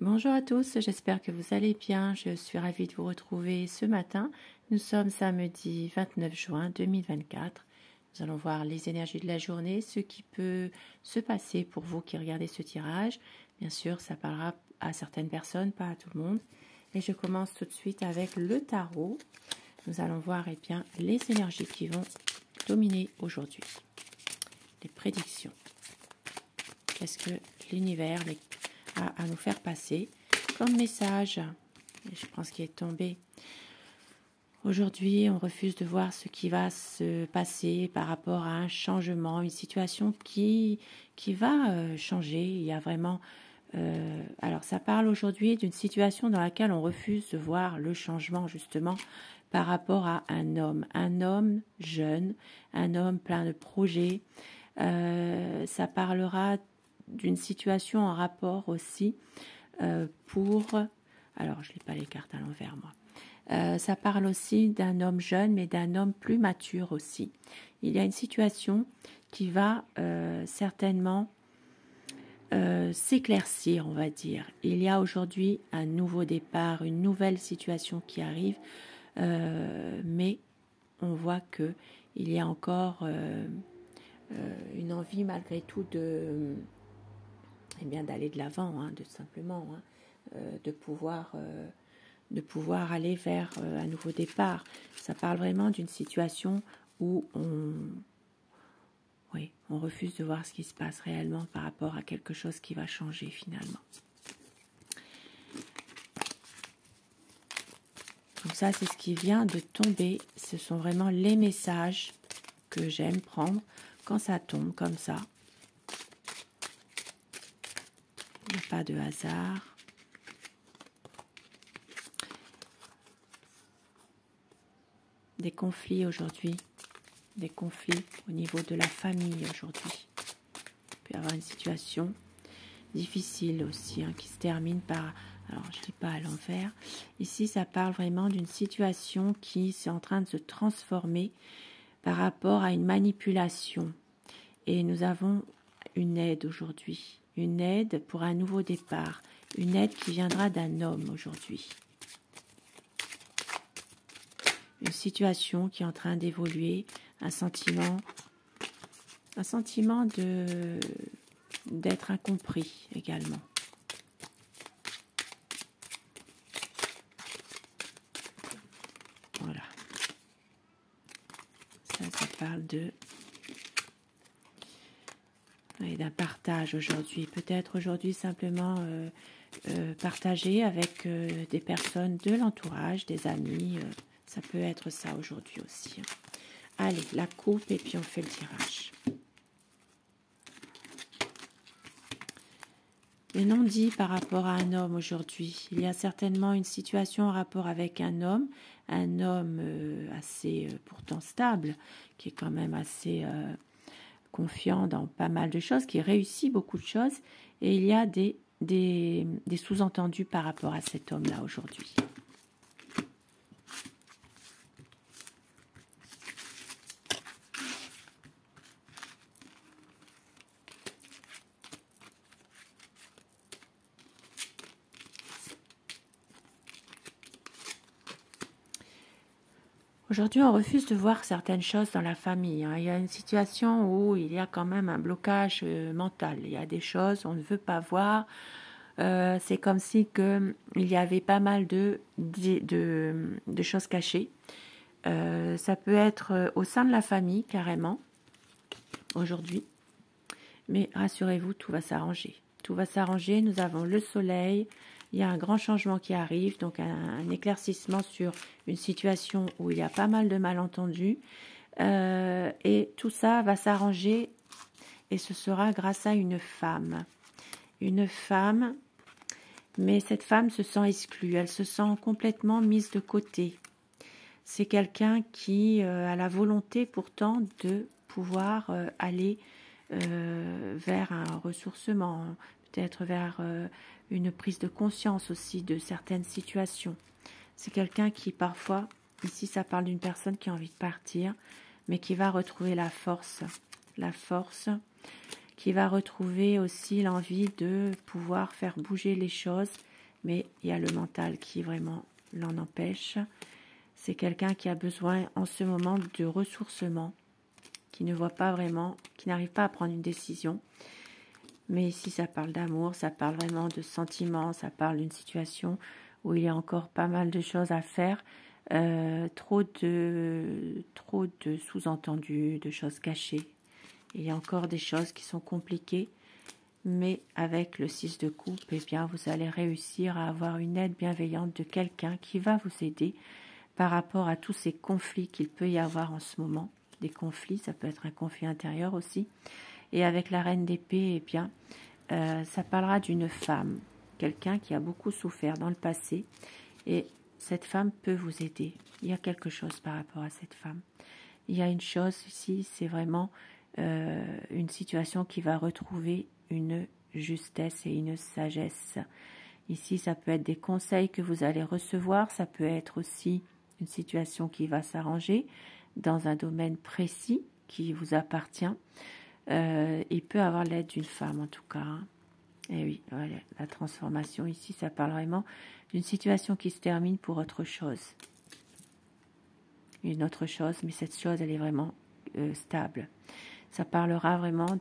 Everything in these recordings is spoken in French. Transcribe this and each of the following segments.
Bonjour à tous, j'espère que vous allez bien. Je suis ravie de vous retrouver ce matin. Nous sommes samedi 29 juin 2024. Nous allons voir les énergies de la journée, ce qui peut se passer pour vous qui regardez ce tirage. Bien sûr, ça parlera à certaines personnes, pas à tout le monde. Et je commence tout de suite avec le tarot. Nous allons voir bien, les énergies qui vont dominer aujourd'hui. Les prédictions. Qu'est-ce que l'univers a à nous faire passer comme message? Je pense qu'il est tombé. Aujourd'hui, on refuse de voir ce qui va se passer par rapport à un changement, une situation qui va changer. Il y a vraiment... alors, ça parle aujourd'hui d'une situation dans laquelle on refuse de voir le changement, justement, par rapport à un homme jeune, un homme plein de projets. Ça parlera d'une situation en rapport aussi pour... Alors, je n'ai pas les cartes à l'envers, moi. Ça parle aussi d'un homme jeune, mais d'un homme plus mature aussi. Il y a une situation qui va certainement s'éclaircir, on va dire. Il y a aujourd'hui un nouveau départ, une nouvelle situation qui arrive, mais on voit que il y a encore une envie malgré tout de, eh bien, d'aller de l'avant, hein, de simplement, hein, de pouvoir aller vers un nouveau départ. Ça parle vraiment d'une situation où on refuse de voir ce qui se passe réellement par rapport à quelque chose qui va changer finalement. Donc ça, c'est ce qui vient de tomber. Ce sont vraiment les messages que j'aime prendre quand ça tombe comme ça. Il n'y a pas de hasard. Des conflits aujourd'hui, des conflits au niveau de la famille aujourd'hui. Il peut y avoir une situation difficile aussi, hein, qui se termine par... Alors, je ne lis pas à l'envers. Ici, ça parle vraiment d'une situation qui est en train de se transformer par rapport à une manipulation. Et nous avons une aide aujourd'hui, une aide pour un nouveau départ, une aide qui viendra d'un homme aujourd'hui. Une situation qui est en train d'évoluer, un sentiment d'être incompris également. Voilà. Ça parle d'un partage aujourd'hui. Peut-être aujourd'hui simplement partager avec des personnes de l'entourage, des amis. Ça peut être ça aujourd'hui aussi. Allez, la coupe et puis on fait le tirage. Les non-dits par rapport à un homme aujourd'hui. Il y a certainement une situation en rapport avec un homme assez pourtant stable, qui est quand même assez confiant dans pas mal de choses, qui réussit beaucoup de choses. Et il y a des sous-entendus par rapport à cet homme-là aujourd'hui. Aujourd'hui, on refuse de voir certaines choses dans la famille. Hein. Il y a une situation où il y a quand même un blocage mental. Il y a des choses on ne veut pas voir. C'est comme si il y avait pas mal de choses cachées. Ça peut être au sein de la famille, carrément, aujourd'hui. Mais rassurez-vous, tout va s'arranger. Tout va s'arranger. Nous avons le soleil. Il y a un grand changement qui arrive, donc un éclaircissement sur une situation où il y a pas mal de malentendus. Et tout ça va s'arranger et ce sera grâce à une femme. Une femme, mais cette femme se sent exclue, elle se sent complètement mise de côté. C'est quelqu'un qui a la volonté pourtant de pouvoir aller vers un ressourcement, peut-être vers une prise de conscience aussi de certaines situations. C'est quelqu'un qui parfois, ici ça parle d'une personne qui a envie de partir, mais qui va retrouver la force qui va retrouver aussi l'envie de pouvoir faire bouger les choses, mais il y a le mental qui vraiment l'en empêche. C'est quelqu'un qui a besoin en ce moment de ressourcement, qui ne voit pas vraiment, qui n'arrive pas à prendre une décision. Mais ici, ça parle d'amour, ça parle vraiment de sentiments, ça parle d'une situation où il y a encore pas mal de choses à faire, trop de sous-entendus, de choses cachées. Il y a encore des choses qui sont compliquées, mais avec le 6 de coupe, eh bien, vous allez réussir à avoir une aide bienveillante de quelqu'un qui va vous aider par rapport à tous ces conflits qu'il peut y avoir en ce moment. Des conflits, ça peut être un conflit intérieur aussi. Et avec la reine d'épée, eh bien, ça parlera d'une femme, quelqu'un qui a beaucoup souffert dans le passé. Et cette femme peut vous aider. Il y a quelque chose par rapport à cette femme. Il y a une chose ici, c'est vraiment une situation qui va retrouver une justesse et une sagesse. Ici, ça peut être des conseils que vous allez recevoir, ça peut être aussi une situation qui va s'arranger dans un domaine précis qui vous appartient. Il peut avoir l'aide d'une femme en tout cas. Hein. Et oui, voilà, la transformation ici, ça parle vraiment d'une situation qui se termine pour autre chose. Une autre chose, mais cette chose, elle est vraiment stable. Ça parlera vraiment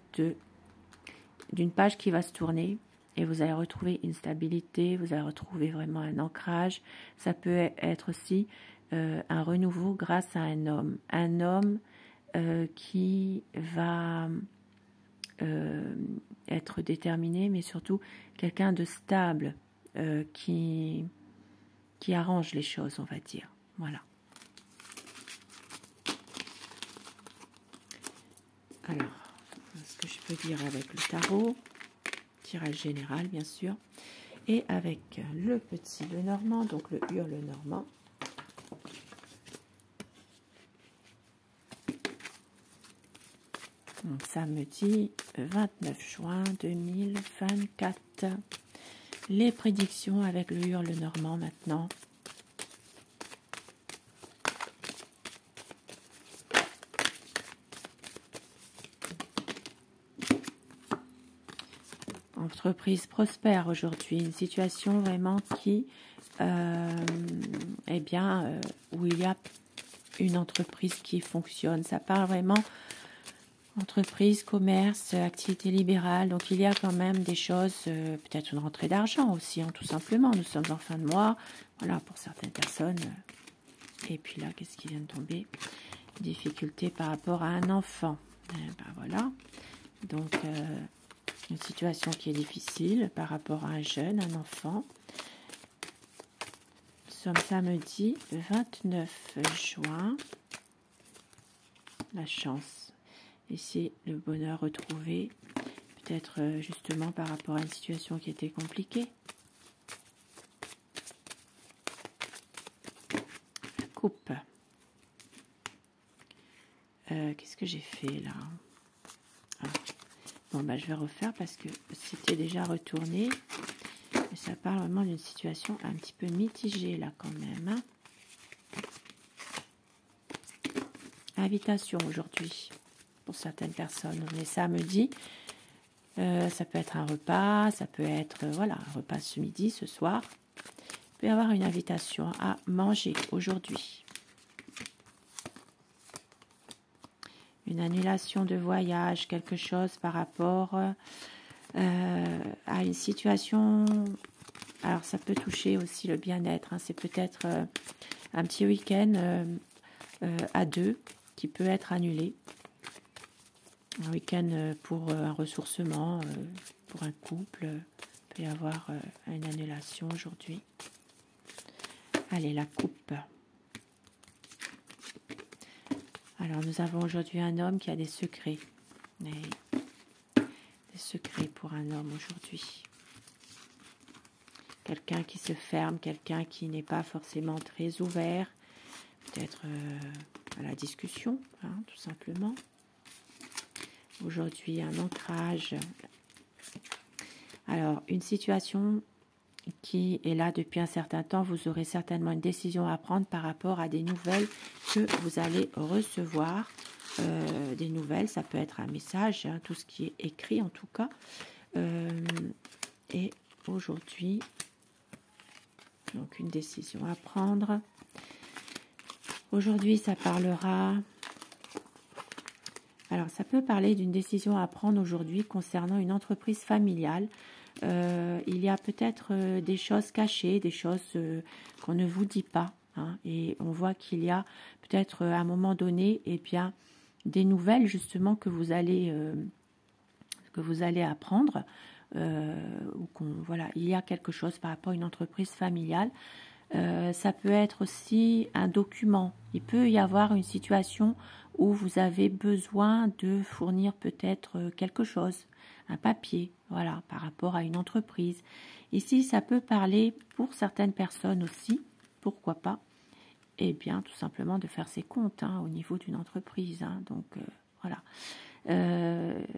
d'une page qui va se tourner et vous allez retrouver une stabilité, vous allez retrouver vraiment un ancrage. Ça peut être aussi un renouveau grâce à un homme. Un homme qui va être déterminé, mais surtout quelqu'un de stable qui arrange les choses, on va dire. Voilà. Alors, ce que je peux dire avec le tarot, tirage général bien sûr, et avec le petit Lenormand, donc le hurle normand. Donc, samedi 29 juin 2024. Les prédictions avec le hurle normand maintenant. Entreprise prospère aujourd'hui, une situation vraiment qui, eh bien, où il y a une entreprise qui fonctionne. Ça parle vraiment entreprise, commerce, activité libérale. Donc il y a quand même des choses, peut-être une rentrée d'argent aussi, hein, tout simplement. Nous sommes en fin de mois, voilà, pour certaines personnes. Et puis là, qu'est-ce qui vient de tomber? Difficulté par rapport à un enfant. Ben voilà. Donc une situation qui est difficile par rapport à un jeune, un enfant. Nous sommes samedi 29 juin. La chance. Ici, le bonheur retrouvé. Peut-être justement par rapport à une situation qui était compliquée. La coupe. Qu'est-ce que j'ai fait là? Bon, bah, je vais refaire parce que c'était déjà retourné. Mais ça parle vraiment d'une situation un petit peu mitigée là quand même. Hein. Invitation aujourd'hui pour certaines personnes. On est samedi. Ça peut être un repas, ça peut être voilà, un repas ce midi, ce soir. Il peut y avoir une invitation à manger aujourd'hui. Une annulation de voyage, quelque chose par rapport à une situation. Alors ça peut toucher aussi le bien-être. Hein. C'est peut-être un petit week-end à deux qui peut être annulé. Un week-end pour un ressourcement, pour un couple. Il peut y avoir une annulation aujourd'hui. Allez, la coupe. Alors, nous avons aujourd'hui un homme qui a des secrets. Des secrets pour un homme aujourd'hui. Quelqu'un qui se ferme, quelqu'un qui n'est pas forcément très ouvert. Peut-être à la discussion, hein, tout simplement. Aujourd'hui, un ancrage. Alors, une situation qui est là depuis un certain temps. Vous aurez certainement une décision à prendre par rapport à des nouvelles que vous allez recevoir des nouvelles, ça peut être un message, hein, tout ce qui est écrit en tout cas. Et aujourd'hui, donc une décision à prendre. Aujourd'hui, ça parlera... Alors, ça peut parler d'une décision à prendre aujourd'hui concernant une entreprise familiale. Il y a peut-être des choses cachées, des choses qu'on ne vous dit pas. Hein, et on voit qu'il y a peut-être à un moment donné, eh bien, des nouvelles justement que vous allez apprendre. Voilà, il y a quelque chose par rapport à une entreprise familiale. Ça peut être aussi un document. Il peut y avoir une situation où vous avez besoin de fournir peut-être quelque chose, un papier, voilà, par rapport à une entreprise. Ici, ça peut parler pour certaines personnes aussi, pourquoi pas, eh bien, tout simplement de faire ses comptes hein, au niveau d'une entreprise. Hein, donc, voilà.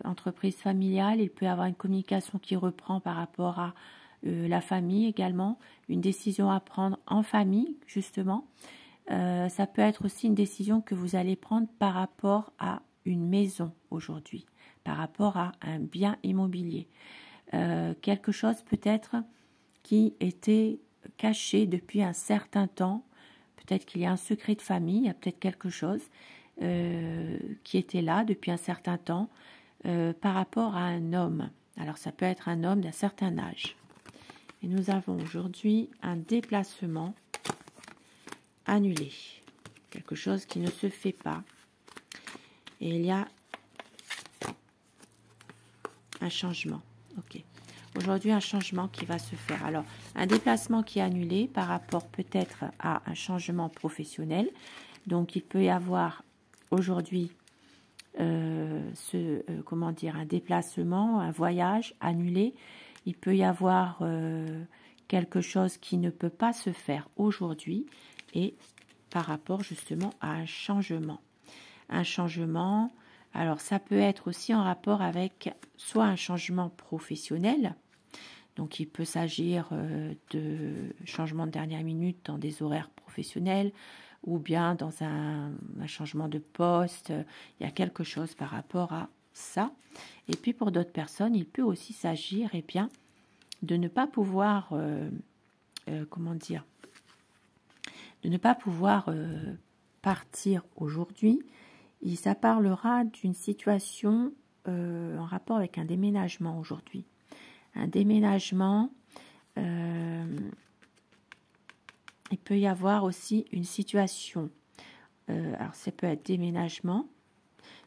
Entreprise familiale, il peut y avoir une communication qui reprend par rapport à la famille également, une décision à prendre en famille justement. Ça peut être aussi une décision que vous allez prendre par rapport à une maison aujourd'hui, par rapport à un bien immobilier. Quelque chose peut-être qui était caché depuis un certain temps, peut-être qu'il y a un secret de famille, il y a peut-être quelque chose qui était là depuis un certain temps par rapport à un homme. Alors ça peut être un homme d'un certain âge. Et nous avons aujourd'hui un déplacement annulé. Quelque chose qui ne se fait pas. Et il y a un changement. Ok. Aujourd'hui, un changement qui va se faire. Alors, un déplacement qui est annulé par rapport peut-être à un changement professionnel. Donc, il peut y avoir aujourd'hui comment dire, un déplacement, un voyage annulé. Il peut y avoir quelque chose qui ne peut pas se faire aujourd'hui et par rapport justement à un changement. Un changement, alors ça peut être aussi en rapport avec soit un changement professionnel, donc il peut s'agir de changement de dernière minute dans des horaires professionnels ou bien dans un changement de poste, il y a quelque chose par rapport à ça. Et puis pour d'autres personnes, il peut aussi s'agir eh bien, de ne pas pouvoir, comment dire, de ne pas pouvoir partir aujourd'hui. Et ça parlera d'une situation en rapport avec un déménagement aujourd'hui. Un déménagement, il peut y avoir aussi une situation. Alors ça peut être déménagement,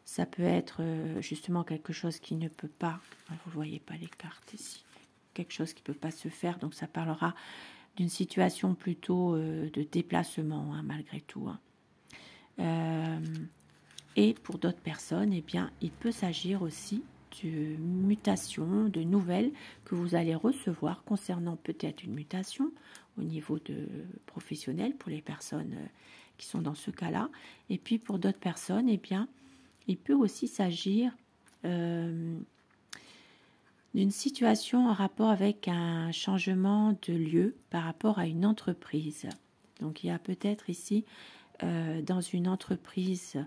ça peut être justement quelque chose qui ne peut pas, vous ne voyez pas les cartes ici, quelque chose qui ne peut pas se faire, donc ça parlera d'une situation plutôt de déplacement hein, malgré tout. Hein. Et pour d'autres personnes, eh bien, il peut s'agir aussi de mutation, de nouvelles que vous allez recevoir concernant peut-être une mutation au niveau de professionnel pour les personnes qui sont dans ce cas-là. Et puis pour d'autres personnes, eh bien, il peut aussi s'agir d'une situation en rapport avec un changement de lieu par rapport à une entreprise. Donc il y a peut-être ici dans une entreprise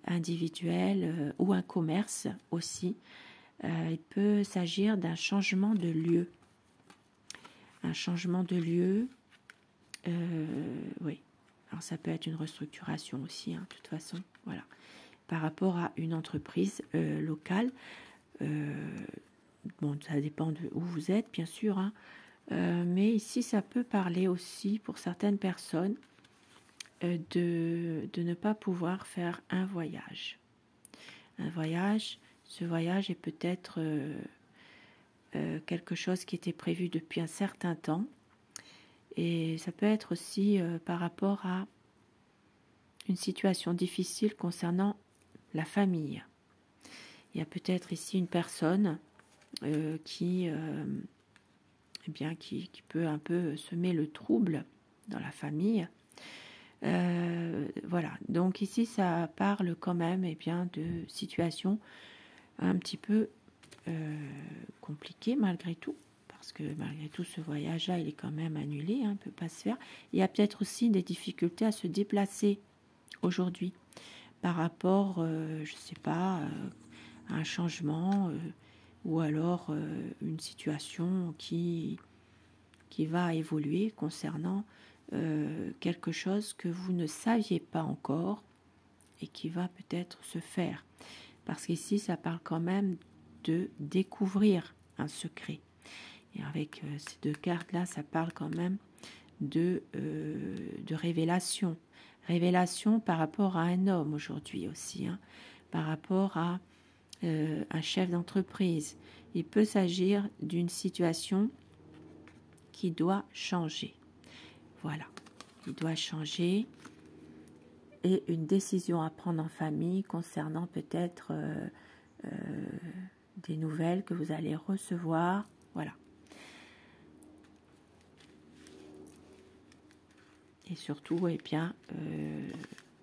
individuelle ou un commerce aussi, il peut s'agir d'un changement de lieu. Un changement de lieu, oui. Alors ça peut être une restructuration aussi, hein, de toute façon, voilà. Par rapport à une entreprise locale, bon, ça dépend de où vous êtes, bien sûr, hein, mais ici, ça peut parler aussi pour certaines personnes de ne pas pouvoir faire un voyage. Un voyage, ce voyage est peut-être quelque chose qui était prévu depuis un certain temps. Et ça peut être aussi par rapport à une situation difficile concernant la famille. Il y a peut-être ici une personne qui peut un peu semer le trouble dans la famille. Voilà, donc ici ça parle quand même eh bien, de situations un petit peu compliquées malgré tout, parce que malgré tout ce voyage-là il est quand même annulé, hein, ne peut pas se faire. Il y a peut-être aussi des difficultés à se déplacer aujourd'hui, par rapport, je ne sais pas, à un changement ou alors une situation qui va évoluer concernant quelque chose que vous ne saviez pas encore et qui va peut-être se faire. Parce qu'ici, ça parle quand même de découvrir un secret. Et avec ces deux cartes-là, ça parle quand même de révélation. Révélation par rapport à un homme aujourd'hui aussi, hein, par rapport à un chef d'entreprise. Il peut s'agir d'une situation qui doit changer. Voilà, il doit changer. Et une décision à prendre en famille concernant peut-être des nouvelles que vous allez recevoir. Voilà. Et surtout, eh bien,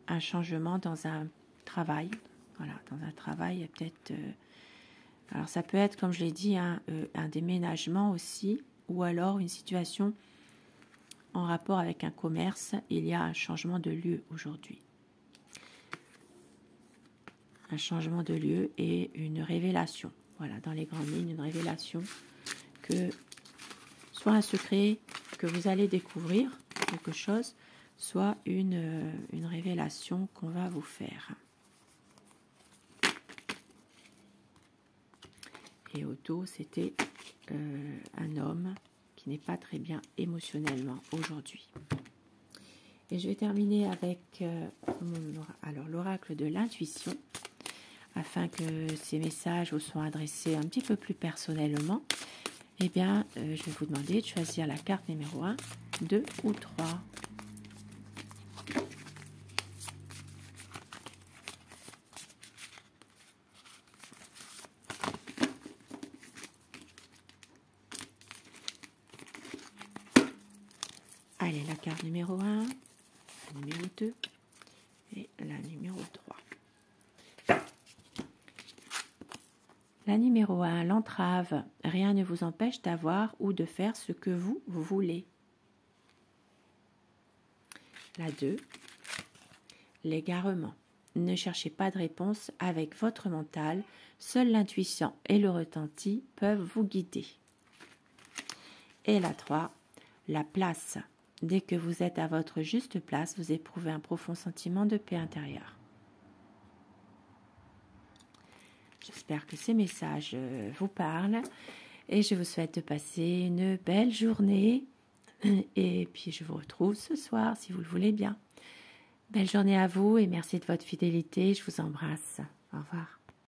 un changement dans un travail. Voilà, dans un travail, peut-être... alors, ça peut être, comme je l'ai dit, un déménagement aussi, ou alors une situation en rapport avec un commerce. Il y a un changement de lieu aujourd'hui. Un changement de lieu et une révélation. Voilà, dans les grandes lignes, une révélation que soit un secret que vous allez découvrir, quelque chose, soit une révélation qu'on va vous faire. Et Otto, c'était un homme qui n'est pas très bien émotionnellement aujourd'hui. Et je vais terminer avec alors l'oracle de l'intuition, afin que ces messages vous soient adressés un petit peu plus personnellement. Eh bien, je vais vous demander de choisir la carte numéro 1, 2 ou 3. Allez, la carte numéro 1, la numéro 2 et la numéro 3. La numéro 1, l'entrave. Rien ne vous empêche d'avoir ou de faire ce que vous voulez. La 2, l'égarement. Ne cherchez pas de réponse avec votre mental. Seule l'intuition et le ressenti peuvent vous guider. Et la 3, la place. Dès que vous êtes à votre juste place, vous éprouvez un profond sentiment de paix intérieure. J'espère que ces messages vous parlent et je vous souhaite de passer une belle journée. Et puis je vous retrouve ce soir si vous le voulez bien. Belle journée à vous et merci de votre fidélité. Je vous embrasse. Au revoir.